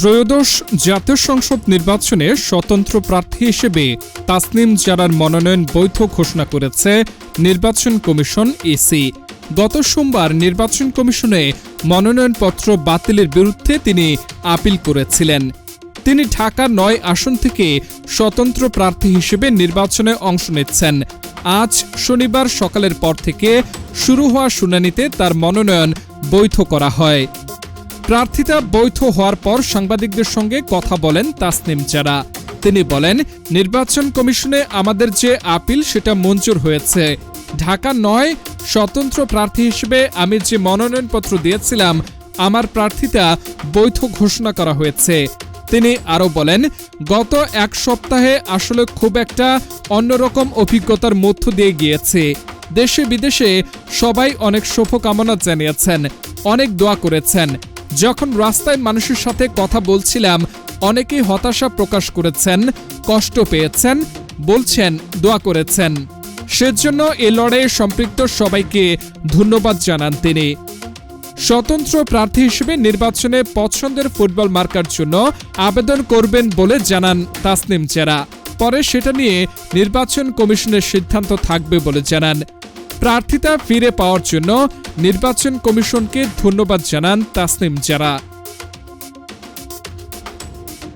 ত্রয়োদশ জাতীয় সংসদ নির্বাচনে স্বতন্ত্র প্রার্থী হিসেবে তাসনিম জারার মনোনয়ন বৈধ ঘোষণা করেছে নির্বাচন কমিশন ইসি। গত সোমবার নির্বাচন কমিশনে মনোনয়নপত্র বাতিলের বিরুদ্ধে তিনি আপিল করেছিলেন। তিনি ঢাকা ৯ আসন থেকে স্বতন্ত্র প্রার্থী হিসেবে নির্বাচনে অংশ নিচ্ছেন। আজ শনিবার সকালের পর থেকে শুরু হওয়া শুনানিতে তার মনোনয়ন বৈধ করা হয়। প্রার্থিতা বৈধ হওয়ার পর সাংবাদিকদের সঙ্গে কথা বলেন তাসনিম জারা। তিনি বলেন, নির্বাচন কমিশনে আমাদের যে আপিল সেটা মঞ্জুর হয়েছে। ঢাকা ৯ স্বতন্ত্র প্রার্থী হিসেবে আমি যে মনোনয়নপত্র দিয়েছিলাম, আমার প্রার্থিতা বৈধ ঘোষণা করা হয়েছে। তিনি আরও বলেন, গত এক সপ্তাহে আসলে খুব একটা অন্যরকম অভিজ্ঞতার মধ্য দিয়ে গিয়েছে। দেশে বিদেশে সবাই অনেক শুভকামনা জানিয়েছেন, অনেক দোয়া করেছেন। যখন রাস্তায় মানুষের সাথে কথা বলছিলাম, অনেকেই হতাশা প্রকাশ করেছেন, কষ্ট পেয়েছেন, বলছেন দোয়া করেছেন। সেজন্য এ লড়াইয়ে সম্পৃক্ত সবাইকে ধন্যবাদ জানান তিনি। স্বতন্ত্র প্রার্থী হিসেবে নির্বাচনে পছন্দের ফুটবল মার্কার জন্য আবেদন করবেন বলে জানান তাসনিম জারা। পরে সেটা নিয়ে নির্বাচন কমিশনের সিদ্ধান্ত থাকবে বলে জানান। প্রার্থিতা ফিরে পাওয়ার জন্য নির্বাচন কমিশনকে ধন্যবাদ জানান তাসনিম জারা।